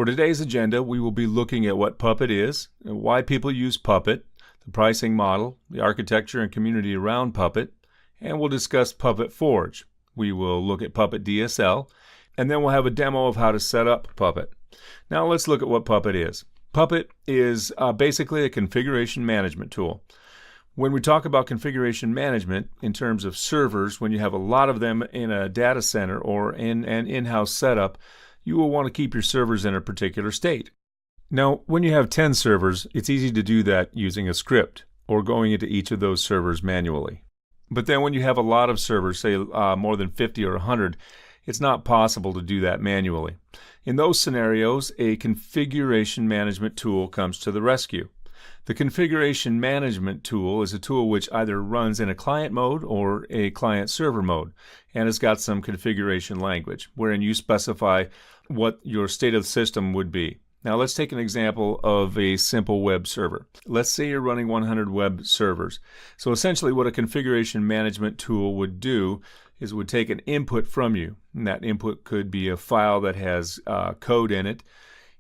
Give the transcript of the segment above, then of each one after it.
For today's agenda, we will be looking at what Puppet is, why people use Puppet, the pricing model, the architecture and community around Puppet, and we'll discuss Puppet Forge. We will look at Puppet DSL, and then we'll have a demo of how to set up Puppet. Now let's look at what Puppet is. Puppet is basically a configuration management tool. When we talk about configuration management in terms of servers, when you have a lot of them in a data center or in an in-house setup, you will want to keep your servers in a particular state. Now, when you have 10 servers, it's easy to do that using a script or going into each of those servers manually. But then when you have a lot of servers, say more than 50 or 100, it's not possible to do that manually. In those scenarios, a configuration management tool comes to the rescue. The configuration management tool is a tool which either runs in a client mode or a client-server mode, and it's got some configuration language wherein you specify what your state of the system would be. Now let's take an example of a simple web server. Let's say you're running 100 web servers. So essentially what a configuration management tool would do is it would take an input from you, and that input could be a file that has code in it.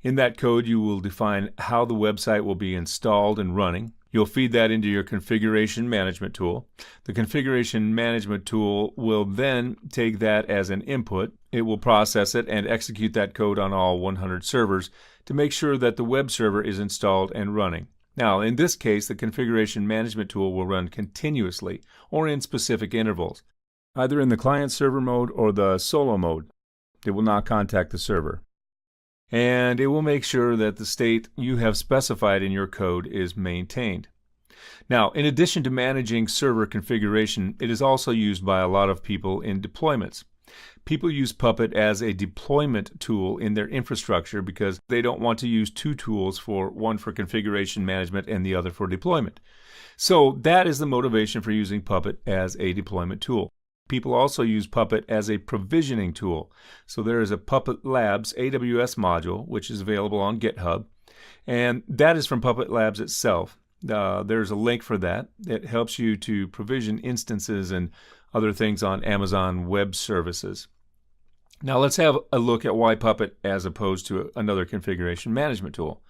In that code, you will define how the website will be installed and running. You'll feed that into your configuration management tool. The configuration management tool will then take that as an input. It will process it and execute that code on all 100 servers to make sure that the web server is installed and running. Now, in this case, the configuration management tool will run continuously or in specific intervals, either in the client-server mode or the solo mode. It will not contact the server. And it will make sure that the state you have specified in your code is maintained. Now, in addition to managing server configuration, it is also used by a lot of people in deployments. People use Puppet as a deployment tool in their infrastructure because they don't want to use two tools, one for configuration management and the other for deployment. So that is the motivation for using Puppet as a deployment tool. People also use Puppet as a provisioning tool. So there is a Puppet Labs AWS module, which is available on GitHub, and that is from Puppet Labs itself. There's a link for that. It helps you to provision instances and other things on Amazon Web Services. Now let's have a look at why Puppet as opposed to another configuration management tool.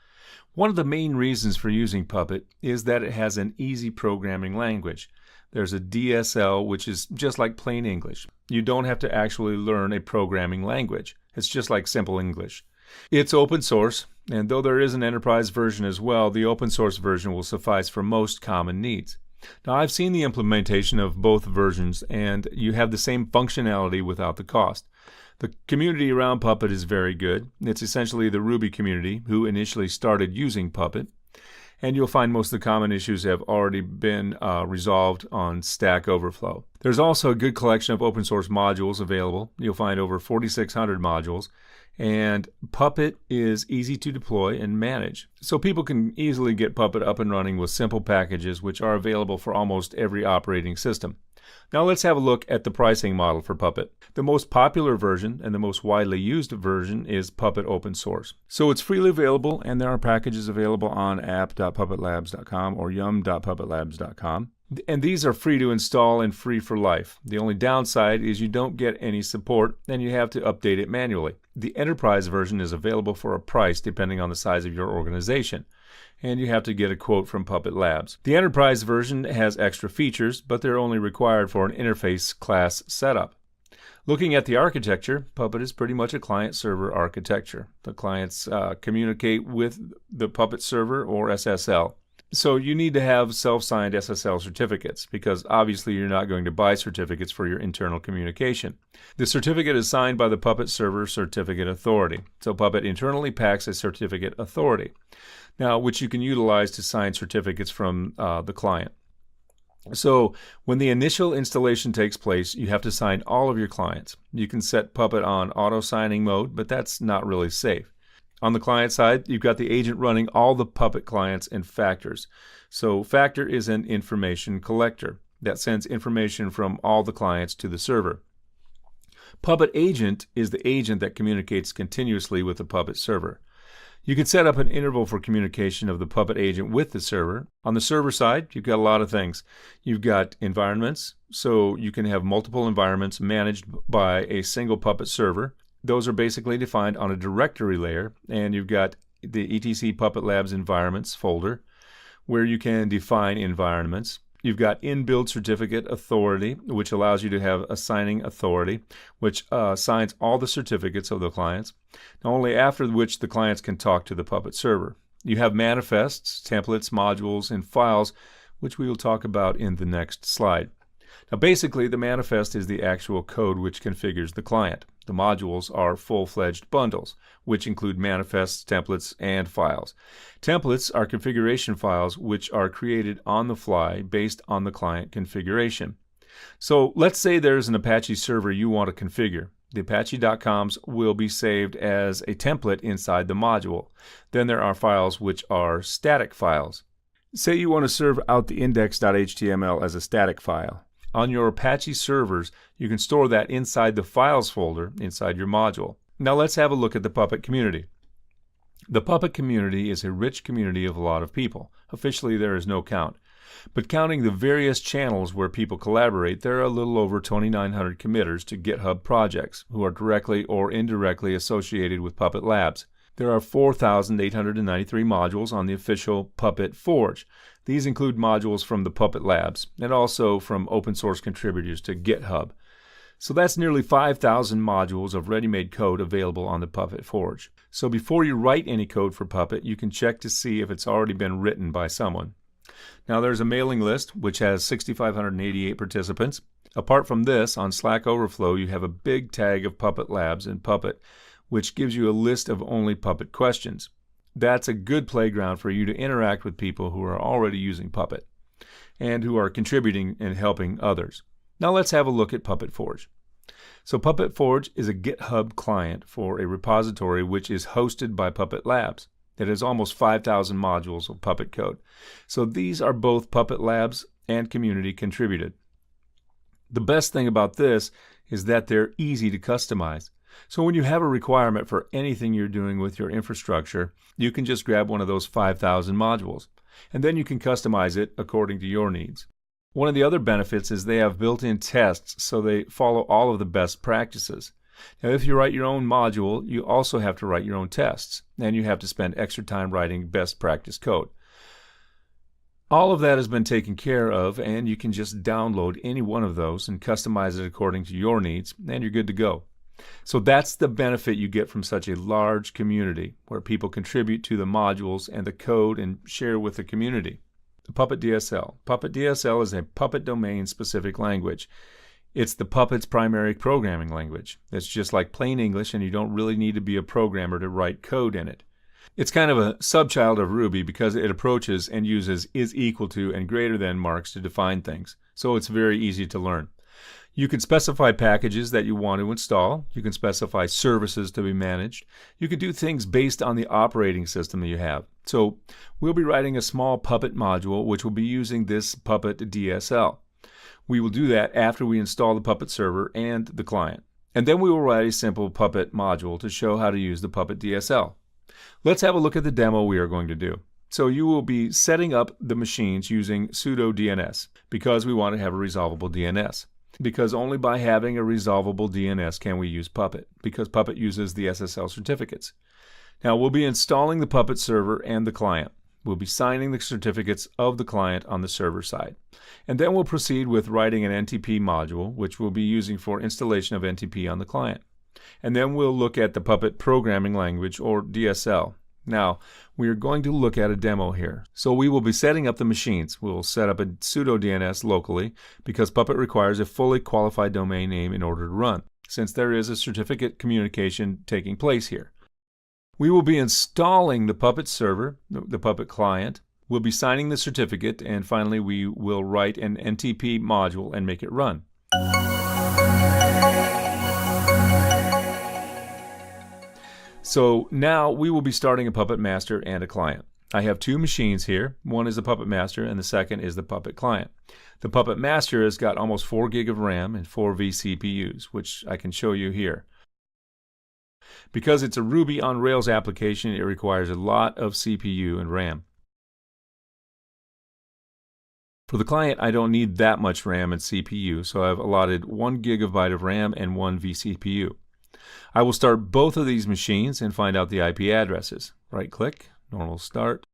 One of the main reasons for using Puppet is that it has an easy programming language. There's a DSL, which is just like plain English. You don't have to actually learn a programming language. It's just like simple English. It's open source, and though there is an enterprise version as well, the open source version will suffice for most common needs. Now, I've seen the implementation of both versions, and you have the same functionality without the cost. The community around Puppet is very good. It's essentially the Ruby community who initially started using Puppet. And you'll find most of the common issues have already been resolved on Stack Overflow. There's also a good collection of open source modules available. You'll find over 4,600 modules, and Puppet is easy to deploy and manage. So people can easily get Puppet up and running with simple packages which are available for almost every operating system. Now let's have a look at the pricing model for Puppet. The most popular version and the most widely used version is Puppet Open Source. So it's freely available, and there are packages available on app.puppetlabs.com or yum.puppetlabs.com. And these are free to install and free for life. The only downside is you don't get any support and you have to update it manually. The enterprise version is available for a price depending on the size of your organization, and you have to get a quote from Puppet Labs. The enterprise version has extra features, but they're only required for an interface class setup. Looking at the architecture, Puppet is pretty much a client-server architecture. The clients communicate with the Puppet server or SSL. So you need to have self-signed SSL certificates because obviously you're not going to buy certificates for your internal communication. The certificate is signed by the Puppet Server Certificate Authority. So Puppet internally packs a certificate authority, now which you can utilize to sign certificates from the client. So when the initial installation takes place, you have to sign all of your clients. You can set Puppet on auto-signing mode, but that's not really safe. On the client side, you've got the agent running all the Puppet clients and factors. So factor is an information collector that sends information from all the clients to the server. Puppet agent is the agent that communicates continuously with the Puppet server. You can set up an interval for communication of the Puppet agent with the server. On the server side, you've got a lot of things. You've got environments, so you can have multiple environments managed by a single Puppet server. Those are basically defined on a directory layer, and you've got the etc Puppet Labs environments folder where you can define environments. You've got in-build certificate authority, which allows you to have assigning authority, which assigns all the certificates of the clients, only after which the clients can talk to the Puppet server. You have manifests, templates, modules, and files, which we will talk about in the next slide. Now basically, the manifest is the actual code which configures the client. The modules are full-fledged bundles, which include manifests, templates, and files. Templates are configuration files which are created on the fly based on the client configuration. So let's say there's an Apache server you want to configure. The apache.coms will be saved as a template inside the module. Then there are files which are static files. Say you want to serve out the index.html as a static file. On your Apache servers, you can store that inside the files folder inside your module. Now let's have a look at the Puppet community. The Puppet community is a rich community of a lot of people. Officially, there is no count. But counting the various channels where people collaborate, there are a little over 2,900 committers to GitHub projects who are directly or indirectly associated with Puppet Labs. There are 4,893 modules on the official Puppet Forge. These include modules from the Puppet Labs and also from open source contributors to GitHub. So that's nearly 5,000 modules of ready-made code available on the Puppet Forge. So before you write any code for Puppet, you can check to see if it's already been written by someone. Now there's a mailing list which has 6,588 participants. Apart from this, on Slack Overflow you have a big tag of Puppet Labs and Puppet, which gives you a list of only Puppet questions. That's a good playground for you to interact with people who are already using Puppet and who are contributing and helping others. Now let's have a look at Puppet Forge. So Puppet Forge is a GitHub client for a repository which is hosted by Puppet Labs. It has almost 5,000 modules of Puppet code. So these are both Puppet Labs and community contributed. The best thing about this is that they're easy to customize. So when you have a requirement for anything you're doing with your infrastructure, you can just grab one of those 5,000 modules, and then you can customize it according to your needs. One of the other benefits is they have built-in tests, so they follow all of the best practices. Now, if you write your own module, you also have to write your own tests, and you have to spend extra time writing best practice code. All of that has been taken care of, and you can just download any one of those and customize it according to your needs, and you're good to go. So that's the benefit you get from such a large community where people contribute to the modules and the code and share with the community. The Puppet DSL. Puppet DSL is a Puppet domain-specific language. It's the Puppet's primary programming language. It's just like plain English, and you don't really need to be a programmer to write code in it. It's kind of a subchild of Ruby because it approaches and uses is equal to and greater than marks to define things. So it's very easy to learn. You can specify packages that you want to install. You can specify services to be managed. You can do things based on the operating system that you have. So we'll be writing a small Puppet module which will be using this Puppet DSL. We will do that after we install the Puppet server and the client. And then we will write a simple Puppet module to show how to use the Puppet DSL. Let's have a look at the demo we are going to do. So you will be setting up the machines using sudo DNS because we want to have a resolvable DNS. Because only by having a resolvable DNS can we use Puppet, because Puppet uses the SSL certificates. Now we'll be installing the Puppet server and the client. We'll be signing the certificates of the client on the server side. And then we'll proceed with writing an NTP module, which we'll be using for installation of NTP on the client. And then we'll look at the Puppet programming language, or DSL. Now, we are going to look at a demo here. So we will be setting up the machines. We'll set up a sudo DNS locally because Puppet requires a fully qualified domain name in order to run, since there is a certificate communication taking place here. We will be installing the Puppet server, the Puppet client. We'll be signing the certificate, and finally we will write an NTP module and make it run. So now we will be starting a Puppet master and a client. I have two machines here. One is the Puppet master and the second is the Puppet client. The Puppet master has got almost 4 gig of RAM and 4 vCPUs, which I can show you here. Because it's a Ruby on Rails application, it requires a lot of CPU and RAM. For the client, I don't need that much RAM and CPU, so I've allotted 1 gigabyte of RAM and 1 vCPU. I will start both of these machines and find out the IP addresses. Right-click, normal start.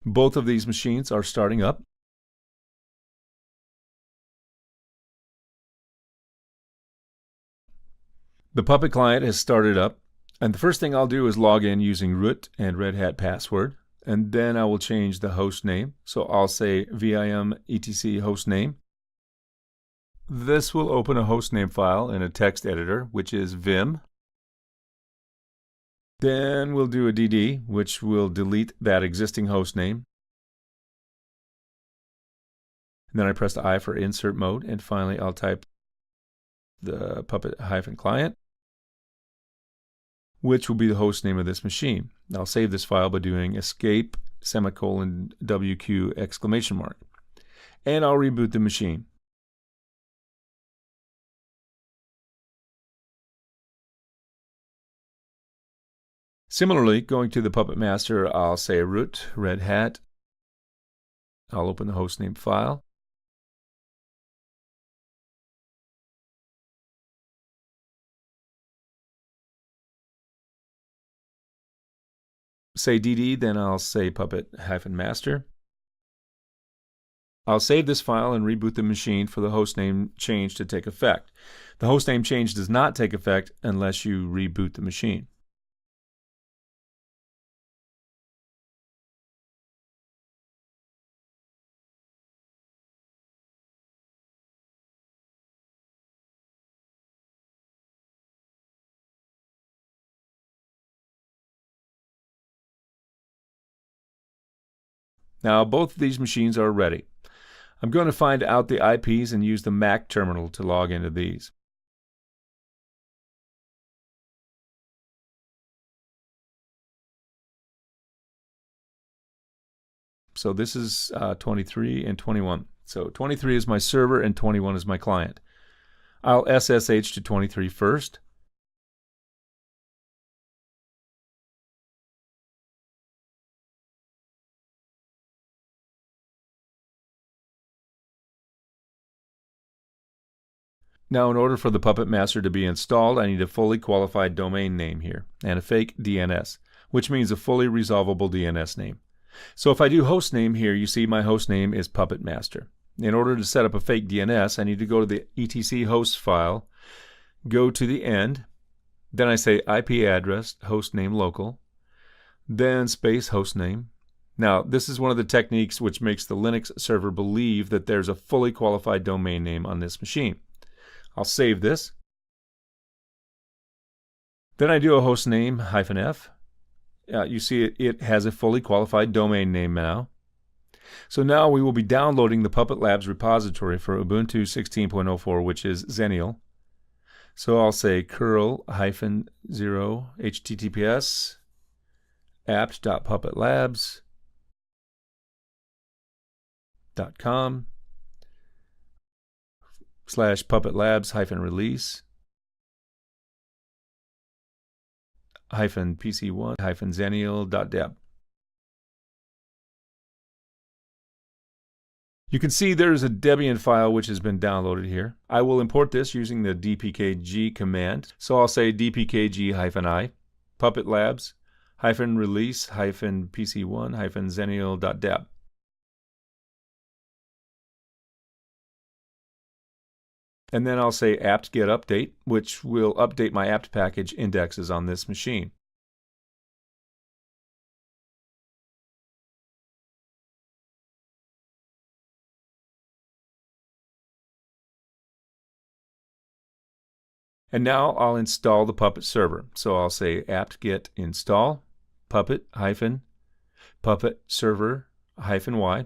Both of these machines are starting up. The Puppet client has started up, and the first thing I'll do is log in using root and Red Hat password, and then I will change the host name. So I'll say vim etc host name. This will open a hostname file in a text editor, which is vim. Then we'll do a dd, which will delete that existing host name. And then I press the I for insert mode, and finally I'll type the Puppet-client, which will be the host name of this machine. I'll save this file by doing escape semicolon WQ exclamation mark. And I'll reboot the machine. Similarly, going to the Puppet Master, I'll say root Red Hat. I'll open the hostname file. Say dd, then I'll say Puppet-master. I'll save this file and reboot the machine for the hostname change to take effect. The hostname change does not take effect unless you reboot the machine. Now both of these machines are ready. I'm going to find out the IPs and use the Mac terminal to log into these. So this is 23 and 21. So 23 is my server and 21 is my client. I'll SSH to 23 first. Now, in order for the Puppet Master to be installed, I need a fully qualified domain name here and a fake DNS, which means a fully resolvable DNS name. So if I do host name here, you see my host name is Puppet Master. In order to set up a fake DNS, I need to go to the etc host file, go to the end, then I say IP address, host name local, then space host name. Now, this is one of the techniques which makes the Linux server believe that there's a fully qualified domain name on this machine. I'll save this. Then I do a host name -f. You see it has a fully qualified domain name now. So now we will be downloading the Puppet Labs repository for Ubuntu 16.04, which is Xennial. So I'll say curl -0 https apt.puppetlabs.com /puppetlabs-release -pc1 -xennial.deb. You can see there's a Debian file which has been downloaded here. I will import this using the dpkg command. So I'll say dpkg-i puppetlabs-release -pc1 -xennial.deb. And then I'll say apt-get update, which will update my apt package indexes on this machine. And now I'll install the Puppet server. So I'll say apt-get install puppet-puppet server-y.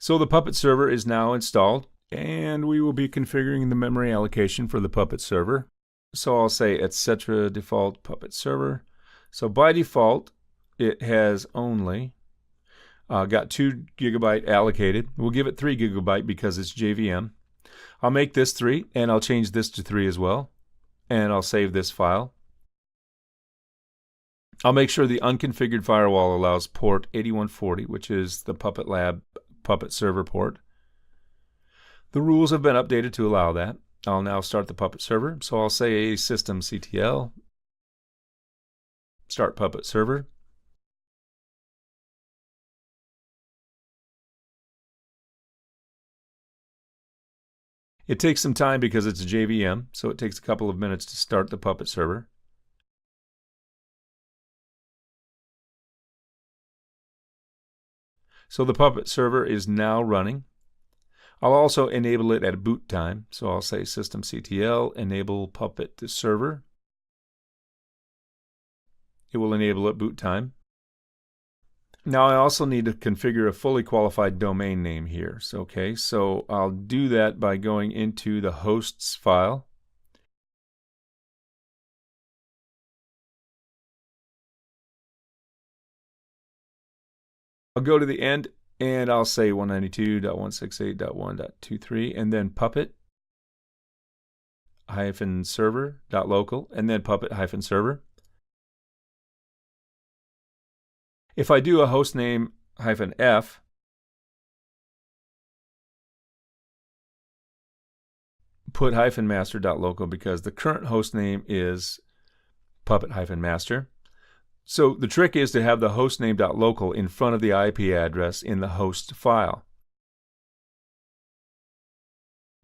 So the Puppet server is now installed, and we will be configuring the memory allocation for the Puppet server. So I'll say etc default Puppet server. So by default, it has only got 2 GB allocated. We'll give it 3 GB because it's JVM. I'll make this 3, and I'll change this to 3 as well. And I'll save this file. I'll make sure the unconfigured firewall allows port 8140, which is the Puppet Lab Puppet server port. The rules have been updated to allow that. I'll now start the Puppet server. So I'll say systemctl start Puppet server. It takes some time because it's a JVM, so it takes a couple of minutes to start the Puppet server. So the Puppet server is now running. I'll also enable it at boot time. So I'll say systemctl enable Puppet server. It will enable at boot time. Now I also need to configure a fully qualified domain name here. So I'll do that by going into the hosts file. I'll go to the end and I'll say 192.168.1.23 and then puppet-server.local and then puppet-server. If I do a hostname -f, put -master.local because the current hostname is puppet-master. So the trick is to have the hostname.local in front of the IP address in the host file.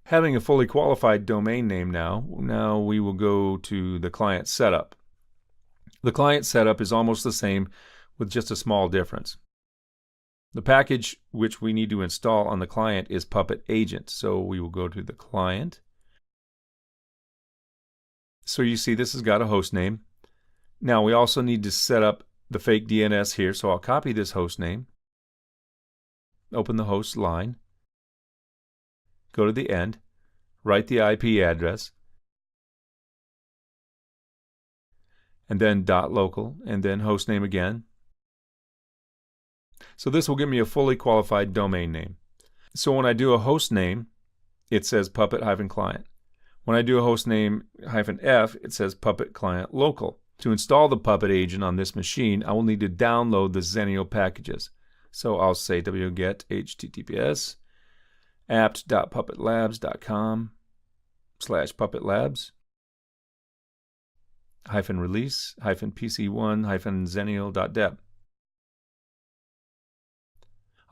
Having a fully qualified domain name now we will go to the client setup. The client setup is almost the same with just a small difference. The package which we need to install on the client is Puppet Agent. So we will go to the client. So you see this has got a host name. Now we also need to set up the fake DNS here, so I'll copy this host name, open the host line, go to the end, write the IP address, and then .local, and then host name again. So this will give me a fully qualified domain name. So when I do a host name, it says puppet-client. When I do a host name -f, it says puppet client local. To install the Puppet agent on this machine, I will need to download the Xenio packages. So I'll say wget https apt.puppetlabs.com/puppetlabs -release -pc1-xenio.deb.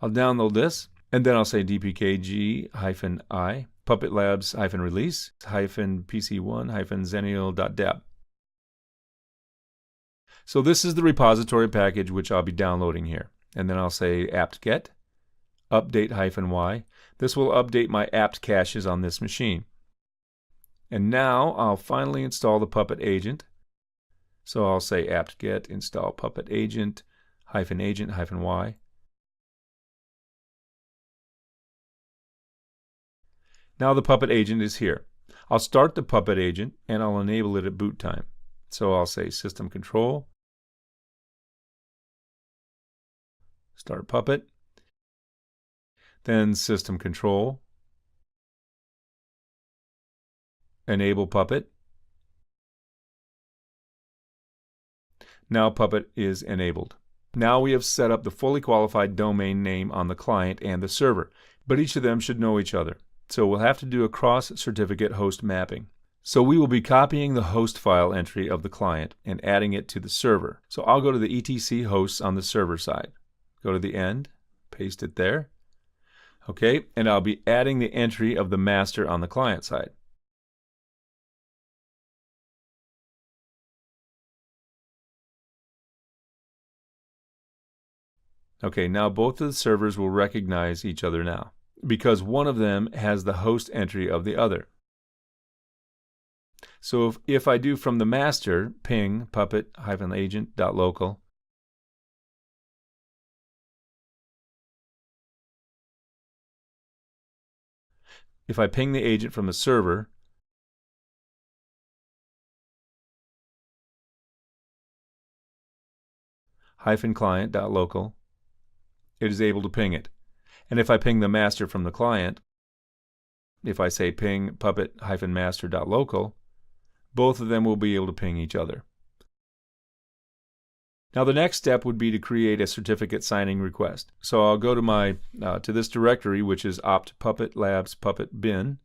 I'll download this, and then I'll say dpkg-i puppetlabs-release -pc1-xenio.deb. So this is the repository package which I'll be downloading here. And then I'll say apt-get update-y. This will update my apt caches on this machine. And now I'll finally install the Puppet agent. So I'll say apt-get install Puppet agent -y. Now the Puppet agent is here. I'll start the Puppet agent and I'll enable it at boot time. So I'll say system control, start Puppet, then system control, enable Puppet. Now Puppet is enabled. Now we have set up the fully qualified domain name on the client and the server, but each of them should know each other. So we'll have to do a cross-certificate host mapping. So we will be copying the host file entry of the client and adding it to the server. So I'll go to the etc hosts on the server side. Go to the end, paste it there. Okay, and I'll be adding the entry of the master on the client side. Okay, now both of the servers will recognize each other now, because one of them has the host entry of the other. So if I do from the master ping puppet-agent.local, if I ping the agent from the server, -client.local, it is able to ping it. And if I ping the master from the client, if I say ping puppet-master.local, both of them will be able to ping each other. Now the next step would be to create a certificate signing request. So I'll go to to this directory, which is opt puppet labs puppet bin,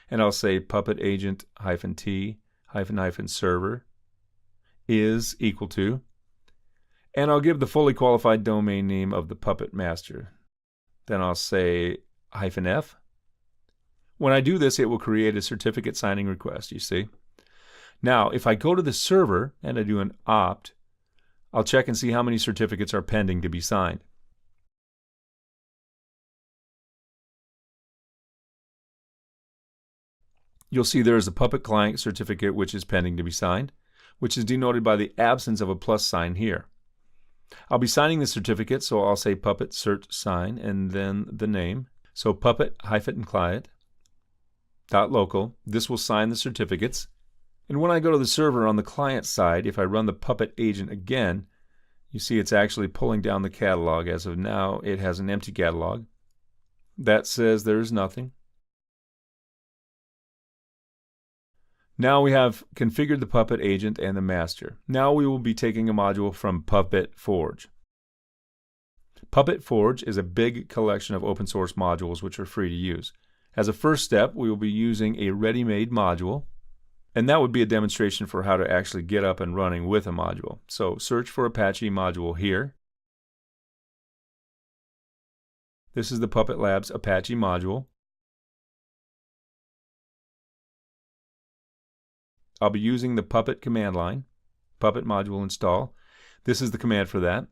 and I'll say puppet agent -t -server is equal to, and I'll give the fully qualified domain name of the puppet master. Then I'll say -f. When I do this, it will create a certificate signing request, you see. Now, if I go to the server and I do an opt, I'll check and see how many certificates are pending to be signed. You'll see there is a Puppet client certificate which is pending to be signed, which is denoted by the absence of a plus sign here. I'll be signing the certificate, so I'll say Puppet cert sign and then the name. So puppet-client.local. This will sign the certificates. And when I go to the server on the client side, if I run the Puppet agent again, you see it's actually pulling down the catalog. As of now, it has an empty catalog. That says there's nothing. Now we have configured the Puppet agent and the master. Now we will be taking a module from Puppet Forge. Puppet Forge is a big collection of open source modules which are free to use. As a first step, we will be using a ready-made module, and that would be a demonstration for how to actually get up and running with a module. So search for Apache module here. This is the Puppet Labs Apache module. I'll be using the Puppet command line, Puppet module install. This is the command for that.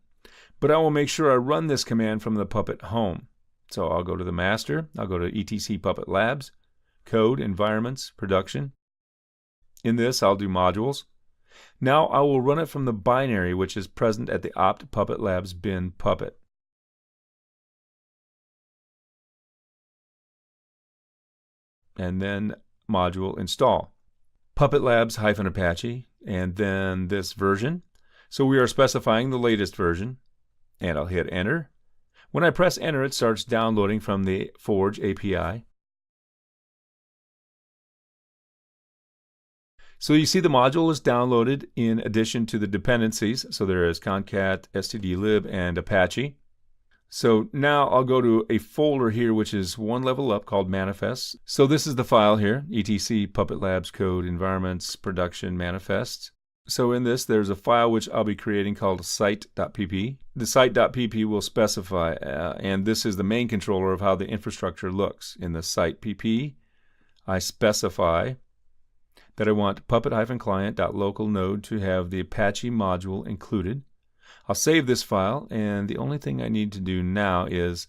But I will make sure I run this command from the Puppet home. So I'll go to the master, I'll go to etc Puppet Labs, code, environments, production. In this, I'll do modules. Now I will run it from the binary which is present at the opt Puppet Labs bin Puppet. And then module install. Puppet Labs-Apache, and then this version. So we are specifying the latest version, and I'll hit enter. When I press enter, it starts downloading from the Forge API. So you see the module is downloaded in addition to the dependencies. So there is concat, stdlib, and Apache. So now I'll go to a folder here which is one level up called manifests. So this is the file here, etc Puppet Labs code environments production manifests. So in this there's a file which I'll be creating called site.pp. The site.pp will specify, and this is the main controller of how the infrastructure looks. In the site.pp, I specify that I want puppet-client.local node to have the Apache module included. I'll save this file, and the only thing I need to do now is,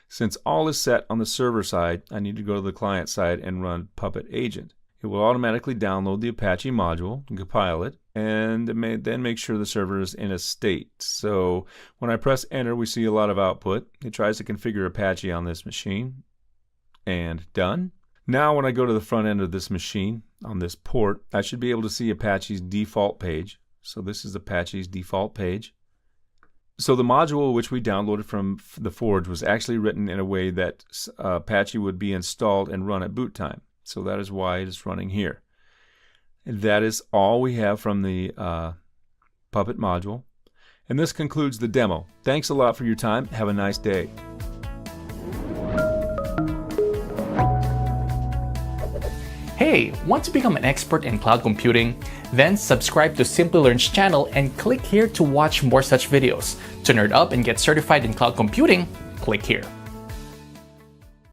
since all is set on the server side, I need to go to the client side and run Puppet agent. It will automatically download the Apache module and compile it, and then make sure the server is in a state. So when I press enter, we see a lot of output. It tries to configure Apache on this machine, and done. Now when I go to the front end of this machine, on this port, I should be able to see Apache's default page. So this is Apache's default page. So the module which we downloaded from the Forge was actually written in a way that Apache would be installed and run at boot time. So that is why it is running here. And that is all we have from the Puppet module. And this concludes the demo. Thanks a lot for your time. Have a nice day. Hey, want to become an expert in cloud computing? Then subscribe to Simplilearn's channel and click here to watch more such videos. To nerd up and get certified in cloud computing, click here.